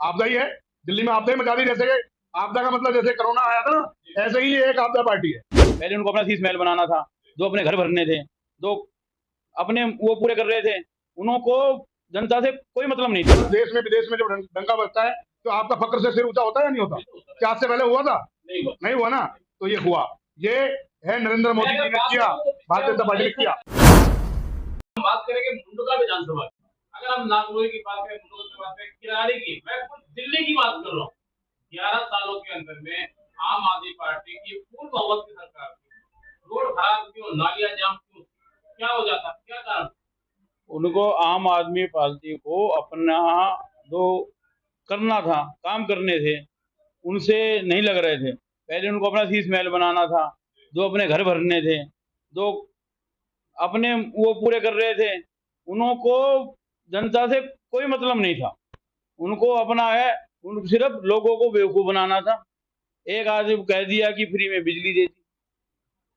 आपदा ही है। दिल्ली में आपदा ही मचा दी। जैसे कि आपदा का मतलब जैसे कोरोना आया था ना, ऐसे ही ये एक आपदा पार्टी है। पहले उनको अपना शीश महल बनाना था, जो अपने घर भरने थे, जो अपने वो पूरे कर रहे थे, उनको जनता से कोई मतलब नहीं था। देश में विदेश में जब डंका बजता है तो आपका फक्र से सिर ऊंचा होता है या नहीं होता? क्या आज से पहले हुआ था? नहीं हुआ ना। तो ये हुआ, ये है नरेंद्र मोदी जी ने किया, भारतीय जनता पार्टी ने किया। बात करेंगे मुंडका विधानसभा की। अगर हम नागपुर की बात करें, मुंडका की बात करें, किरारे की, मैं खुद दिल्ली की बात कर रहा हूँ। 11 सालों के अंदर में आम आदमी पार्टी की पूर्ण बहुमत की सरकार थी। रोड खराब क्यों, नालियां जाम क्यों, क्या हो जाता, क्या कारण? उनको आम आदमी पार्टी को अपना जो करना था, काम करने थे, उनसे नहीं लग रहे थे। पहले उनको अपना शीश महल बनाना था, जो अपने घर भरने थे, जो अपने वो पूरे कर रहे थे, उनको जनता से कोई मतलब नहीं था। उनको अपना है, उन सिर्फ लोगों को बेवकूफ बनाना था। एक आदमी कह दिया कि फ्री में बिजली दे दी,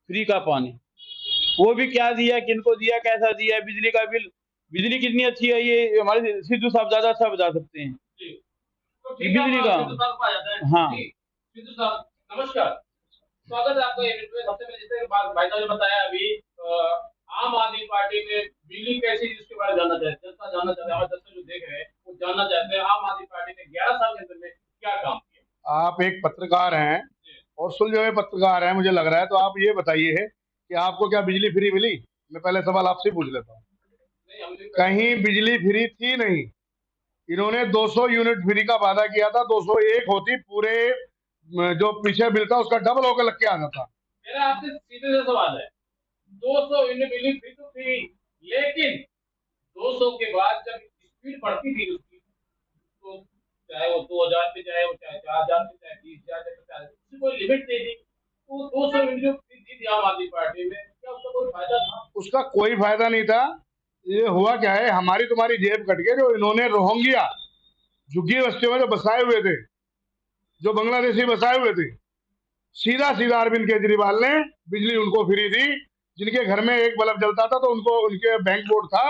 फ्री का पानी, वो भी क्या दिया, किनको दिया, कैसा दिया, बिजली का बिल, बिजली कितनी अच्छी है ये हमारे सिद्धू साहब ज्यादा अच्छा बता सकते हैं। तो ठीक है, बिजली का, सिद्धू साहब को आ जाता है। हाँ। जी, सिद्धू साहब नमस्कार, स्वागत है आपका इवेंट में। सबसे पहले जैसे भाई साहब ने बताया अभी, आम आदमी पार्टी में बिजली कैसी थी उसके बारे में जानना चाहते हैं, जनता जानना चाहते हैं, हमारे दर्शक जो देख रहे हैं वो जानना चाहते हैं आम आदमी पार्टी ने 11 साल के अंदर में क्या काम किया। आप एक पत्रकार हैं और सुलझे हुए पत्रकार हैं, मुझे लग रहा है। तो आप ये बताइए कि आपको क्या बिजली फ्री मिली? मैं पहले सवाल आपसे पूछ लेता हूँ। कहीं बिजली फ्री थी नहीं। इन्होंने 200 यूनिट फ्री का वादा किया था, 201 होती, पूरे जो पीछे बिल था उसका डबल होकर लग के आ जाता। मेरा आपसे सीधे से सवाल है, 200 यूनिट बिजली फ्री तो थी, लेकिन 200 के बाद जब स्पीड बढ़ती थी उसकी, तो चाहे वो 2000 पे, चाहे वो 4000 पे, चाहे 20,000 पे, उसकी कोई लिमिट नहीं थी। तो 200 यूनिट जो फ्री दी थी आम आदमी पार्टी में, क्या उसका कोई फायदा था? उसका कोई फायदा नहीं था। ये हुआ क्या है, हमारी तुम्हारी जेब कट के जो इन्होंने रोहिंग्या झुग्गी बस्तियों में जो बसाए हुए थे, जो बांग्लादेशी बसाए हुए थे, सीधा सीधा अरविंद केजरीवाल ने बिजली उनको फ्री दी। जिनके घर में एक बल्ब जलता था तो उनको उनके बैंक बोर्ड था,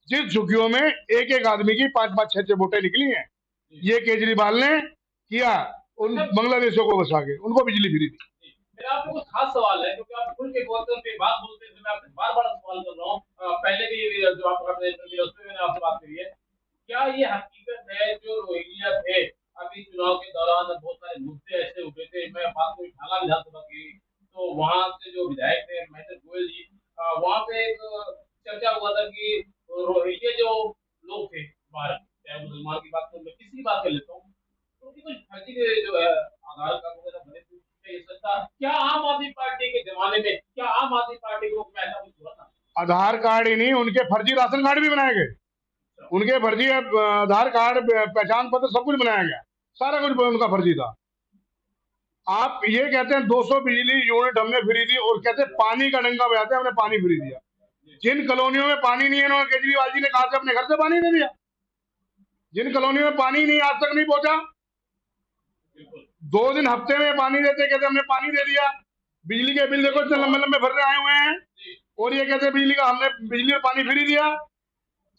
जिस झुग्गियों में एक एक आदमी की 5-5 6-6 वोटें निकली हैं, ये केजरीवाल ने किया। उन बांग्लादेशियों को बसा के उनको बिजली फ्री दी। मेरा आपको कुछ खास सवाल है, क्योंकि आप खुल के बोलते हैं, बात बोलते हैं, मैं आपसे बार बार सवाल कर रहा हूँ। पहले भी जो आप अपने इंटरव्यू उसमें मैंने आपसे बात करी है, क्या ये हकीकत है जो रोहिंग्या थे, अभी चुनाव के दौरान बहुत सारे मुद्दे ऐसे उठे थे, मैं बात को ढाला विधानसभा की, तो वहां से जो विधायक थे महेंद्र गोयल जी, वहां पे एक चर्चा हुआ था कि रोहिंग्या जो लोग थे बाहर, चाहे मुसलमान की बात करूँ, मैं किसी की बात कर लेता हूँ, तो उनकी कुछ फर्जी के जो है आधार कार्ड वगैरह बने थे। ये सत्ता क्या आम आदमी पार्टी के जमाने में, क्या आम आदमी पार्टी को ऐसा कुछ हुआ था? आधार कार्ड ही नहीं, उनके फर्जी राशन कार्ड भी बनाए गए, उनके फर्जी आधार कार्ड, पहचान पत्र, सब कुछ बनाया गया, सारा कुछ उनका फर्जी था। आप ये कहते हैं 200 बिजली यूनिट हमने फ्री दी और कहते हैं पानी का डंका बजाते हैं हमने पानी फ्री दिया। जिन कॉलोनियों में पानी नहीं है, उन्होंने केजरीवाल जी ने कहा था अपने घर से पानी दे दिया। जिन कॉलोनियों में पानी नहीं आज तक नहीं पहुंचा, 2 दिन हफ्ते में पानी देते, कहते हमने पानी दे दिया। बिजली के बिल देखो इतने लंबे लंबे भर रहे आए हुए हैं, और ये कहते बिजली का हमने बिजली और पानी फ्री दिया।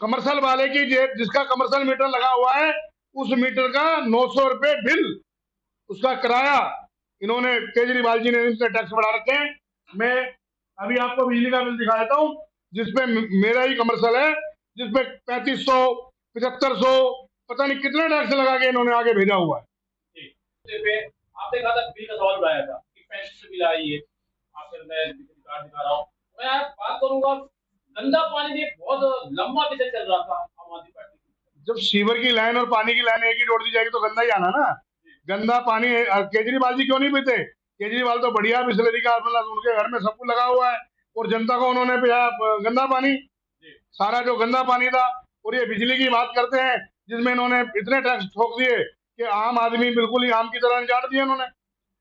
कमर्शियल वाले की जिसका कमर्शियल मीटर लगा हुआ है, उस मीटर का 900 रुपए बिल, उसका किराया इन्होंने, केजरीवाल जी ने इनसे टैक्स बढ़ा रखे हैं। मैं अभी आपको बिजली का बिल दिखा देता हूँ, जिसपे मेरा ही कमर्शियल है, जिसपे 3500 7500 पता नहीं कितने टैक्स लगा के इन्होंने आगे भेजा हुआ है। आपने कहा था बिल का सवाल उठाया था कि 35 बिल आई है, आपसे मैं कार्ड दिखा रहा हूँ। मैं बात करूंगा, गंदा पानी भी बहुत लंबा विषय चल रहा था आम आदमी पार्टी। जब सीवर की लाइन और पानी की लाइन एक ही जोड़ दी जाएगी तो गंदा ही आना ना। गंदा पानी केजरीवाल जी क्यों नहीं पीते? केजरीवाल तो बढ़िया बिस्लरी का, मतलब उनके घर में सब कुछ लगा हुआ है, और जनता को उन्होंने पिया गंदा पानी, सारा जो गंदा पानी था। और ये बिजली की बात करते हैं, जिसमें इन्होंने इतने टैक्स ठोक दिए कि आम आदमी बिल्कुल ही आम की तरह निकाल दिया इन्होंने।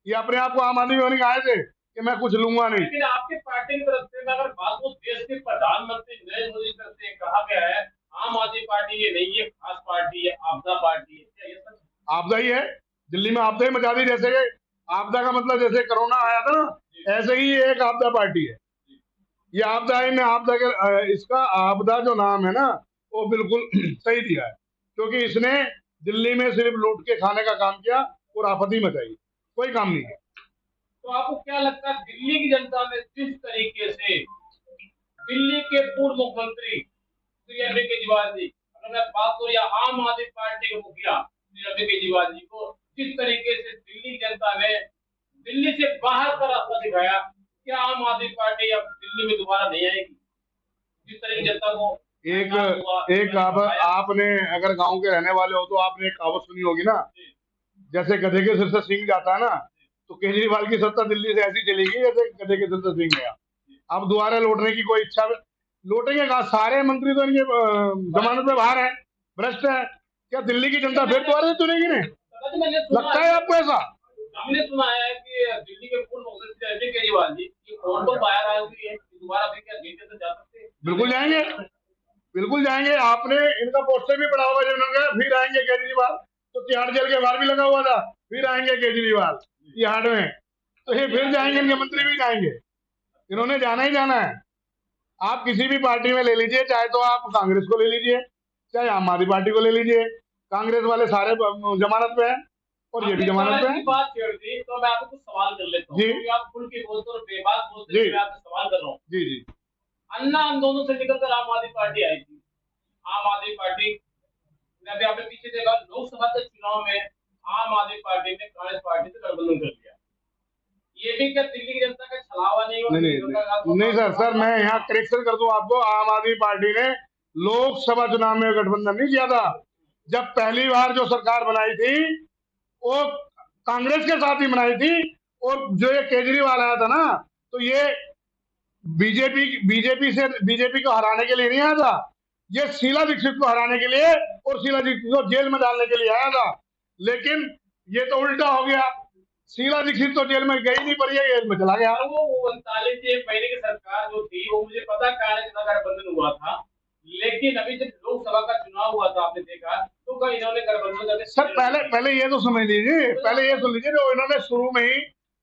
ये अपने आप को आम आदमी होने आए थे कि मैं कुछ लूंगा नहीं। लेकिन आपके पार्टी की तरफ से अगर बात को देश के प्रधानमंत्री नरेंद्र मोदी की तरफ से कहा गया है, आम आदमी पार्टी ये नहीं है, खास पार्टी है, आपदा पार्टी है, क्या ये सच? आपदा ही है। दिल्ली में आपदा ही मचा दी। जैसे कि आपदा का मतलब जैसे कोरोना आया था ना, ऐसे ही ये एक आपदा पार्टी है। ये आपदा ही ने आपदा के इसका आपदा जो नाम है ना, वो बिल्कुल सही दिया है, क्योंकि इसने दिल्ली में सिर्फ लूट के खाने का काम किया और आपत्ति मचाई, कोई काम नहीं है। तो आपको क्या लगता है दिल्ली की जनता ने जिस तरीके से दिल्ली के पूर्व मुख्यमंत्री श्री अरविंद केजरीवाल जी, अगर मैं बात करूं या आम आदमी पार्टी के मुखिया श्री अरविंद केजरीवाल जी को जिस तरीके से दिल्ली की जनता ने दिल्ली से बाहर का रास्ता दिखाया, क्या आम आदमी पार्टी अब दिल्ली में दोबारा नहीं आएगी? जिस तरह की जनता को एक आपने अगर गांव के रहने वाले हो तो आपने एक कहावत सुनी होगी ना, जैसे गधे के सिर से सींग जाता है ना, तो केजरीवाल की सत्ता दिल्ली से ऐसी चलेगी जैसे गधे के सिर से सींग गया। अब दोबारा लौटने की कोई इच्छा, लौटेंगे कहा? सारे मंत्री तो इनके जमानत में बाहर हैं, भ्रष्ट है। क्या दिल्ली की जनता फिर दोबारा से चुनेगी? नहीं लगता है आपको ऐसा? हमने सुना है कि दिल्ली के पूर्व मुख्यमंत्री अरविंद केजरीवाल जी फोन पर बाहर आए हुए हैं, दोबारा फिर क्या जीते तो जा सकते हैं? बिल्कुल जाएंगे, बिल्कुल जाएंगे। आपने इनका पोस्टर भी पड़ा होगा जब इन्होंने फिर आएंगे केजरीवाल, तो तिहाड़ जेल के बाहर भी लगा हुआ था फिर आएंगे केजरीवाल तिहाड़ में, तो ये फिर जाएंगे, इनके मंत्री भी जाएंगे, इन्होंने जाना ही जाना है। आप किसी भी पार्टी में ले लीजिए, चाहे तो आप कांग्रेस को ले लीजिए, चाहे आम आदमी पार्टी को ले लीजिए, कांग्रेस वाले सारे जमानत पे हैं और ये भी जमानत पे है। बात छेड़ दी तो मैं आपको कुछ सवाल कर लेता हूँ, क्योंकि आप खुल के बोलते और बेबाक बोलते हैं, मैं आपसे सवाल कर रहा हूँ। जी जी। अन्ना आंदोलन से निकलकर आम आदमी पार्टी आई थी। आम आदमी पार्टी ने अभी आपने पीछे देखा लोकसभा के चुनाव में आम आदमी पार्टी ने कांग्रेस पार्टी से गठबंधन कर लिया। ये भी क्या दिल्ली की जनता का छलावा नहीं हो? नहीं सर, मैं यहाँ करेक्शन कर दूं आपको। आम आदमी पार्टी ने लोकसभा चुनाव में गठबंधन नहीं किया था। जब पहली बार जो सरकार बनाई थी वो कांग्रेस के साथ ही बनाई थी, और जो ये केजरीवाल आया था ना, तो ये बीजेपी को हराने के लिए नहीं आया था, ये शीला दीक्षित को हराने के लिए और शीला दीक्षित को जेल में डालने के लिए आया था। लेकिन ये तो उल्टा हो गया, शीला दीक्षित तो जेल में गई नहीं, पर ये जेल में चला गया। वो 39 महीने की सरकार जो थी वो मुझे पता गठबंधन हुआ था, लेकिन अभी जब लोकसभा का चुनाव हुआ था आपने देखा तो इन्होंने गठबंधन। सर पहले ये तो समझ लीजिए, पहले ये सुन लीजिए, जो इन्होंने शुरू में ही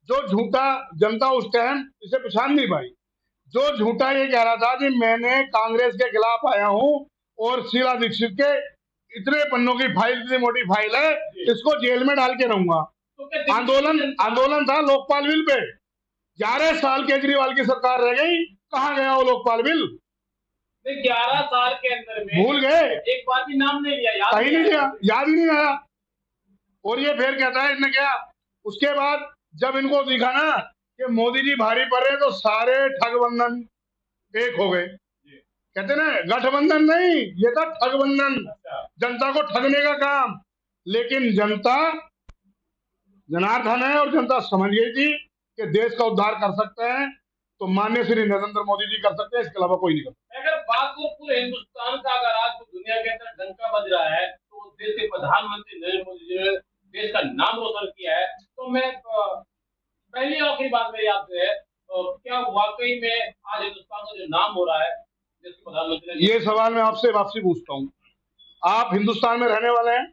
जो झूठा, जनता उस टाइम इसे पहचान नहीं पाई, जो झूठा ये कह रहा था कि मैंने कांग्रेस के खिलाफ आया हूं और शीला दीक्षित के इतने पन्नों की फाइल, इतनी मोटी फाइल है, इसको जेल में डाल के रहूंगा। तो आंदोलन था लोकपाल बिल पे। 11 साल केजरीवाल की सरकार रह गई, कहाँ गया वो लोकपाल बिल? 11 साल के अंदर में भूल गए, एक बार भी नाम नहीं लिया, कहीं नहीं लिया, याद ही नहीं आया। और ये फिर कहता है इसने क्या, उसके बाद जब इनको दिखा ना कि मोदी जी भारी पड़ रहे, तो सारे ठगबंधन एक हो गए। कहते ना गठबंधन नहीं, ये था ठगबंधन, जनता को ठगने का काम। लेकिन जनता जनार्दन है और जनता समझ गई थी कि देश का उद्धार कर सकते हैं तो माननीय श्री नरेंद्र मोदी जी कर सकते हैं, इसके अलावा कोई नहीं कर सकता। अगर बात को पूरे हिंदुस्तान का, अगर आज दुनिया के अंदर डंका बज रहा है तो देश के प्रधानमंत्री नरेंद्र मोदी जी ने देश का नाम रोशन किया है, तो मैं पहली आखिरी बात मेरी आपसे है, क्या वाकई में आज हिंदुस्तान का जो नाम हो रहा है देश के प्रधानमंत्री? ये सवाल मैं आपसे वापसी पूछता हूँ, आप हिंदुस्तान में रहने वाले हैं,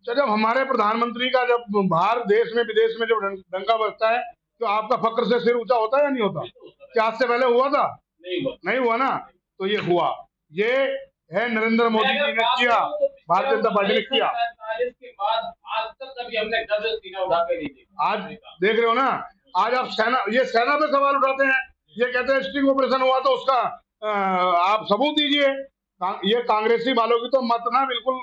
जब हमारे प्रधानमंत्री का जब बाहर देश में विदेश में जब डंका बजता है तो आपका फक्र से सिर ऊंचा होता है या नहीं होता? क्या आज से पहले हुआ था? नहीं हुआ ना। तो ये हुआ, ये है नरेंद्र मोदी जी ने किया, भारतीय जनता पार्टी ने किया। के बाद आज तक कभी हमने गर्व से सीना उठा के नहीं देखा। आज देख रहे हो ना, आज आप सेना पे सवाल उठाते हैं, ये कहते हैं स्टिंग ऑपरेशन हुआ तो उसका आप सबूत दीजिए। ये कांग्रेसी वालों की तो मत ना बिल्कुल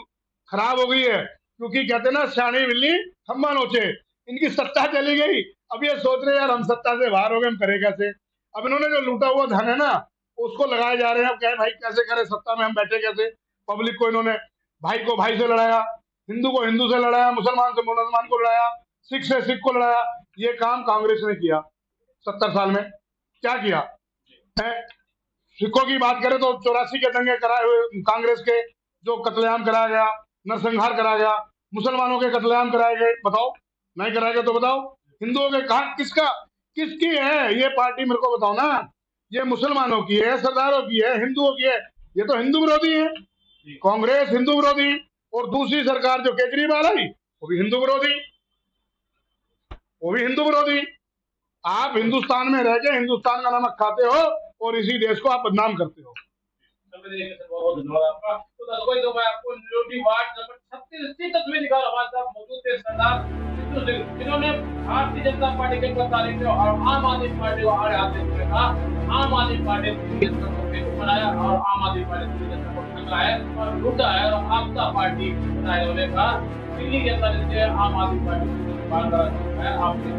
खराब हो गई है, क्योंकि कहते ना सियाणी बिल्ली खम्बा नोचे, इनकी सत्ता चली गई। अब ये सोच रहे यार हम सत्ता से बाहर हो गए, हम करें कैसे? अब इन्होंने जो लूटा हुआ धन है ना उसको लगाए जा रहे हैं। अब कहे भाई कैसे करें, सत्ता में हम बैठे कैसे? पब्लिक को इन्होंने भाई को भाई से लड़ाया, हिंदू को हिंदू से लड़ाया, मुसलमान से मुसलमान को लड़ाया, सिख से सिख को लड़ाया। ये काम कांग्रेस ने किया 70 साल में। क्या किया? सिखों की बात करें तो 84 के दंगे कराए हुए कांग्रेस के, जो कत्लेआम कराया गया, नरसंहार कराया गया, मुसलमानों के कत्लेआम कराए गए। बताओ, नहीं कराएगा तो बताओ। हिंदुओं के कहा, किसकी है ये पार्टी? मेरे को बताओ ना। ये मुसलमानों की है, सरदारों की है, हिंदुओं की है। ये तो हिंदू विरोधी है, कांग्रेस हिंदू विरोधी, और दूसरी सरकार जो केजरीवाल आई वो भी हिंदू विरोधी, वो भी हिंदू विरोधी। आप हिंदुस्तान में रह के हिंदुस्तान का नमक खाते हो और इसी देश को आप बदनाम करते हो। समय देने के लिए बहुत बहुत धन्यवाद आपका। तो दर्शकों तो मैं आपको लोधी वार्ड नंबर 36 इसी तस्वीर दिखा रहा हूं। हमारे साथ मौजूद थे सरदार सिद्धू सिंह, जिन्होंने भारतीय जनता पार्टी के प्रचारित और आम आदमी पार्टी को आड़े हाथ देते हुए कहा आम आदमी पार्टी दिल्ली जनता को बेवकूफ बनाया और आम आदमी पार्टी दिल्ली जनता को ठगा है और लूटा है और आपका पार्टी बनाया। उन्होंने कहा दिल्ली जनता ने आम आदमी पार्टी को बार बार है। आपने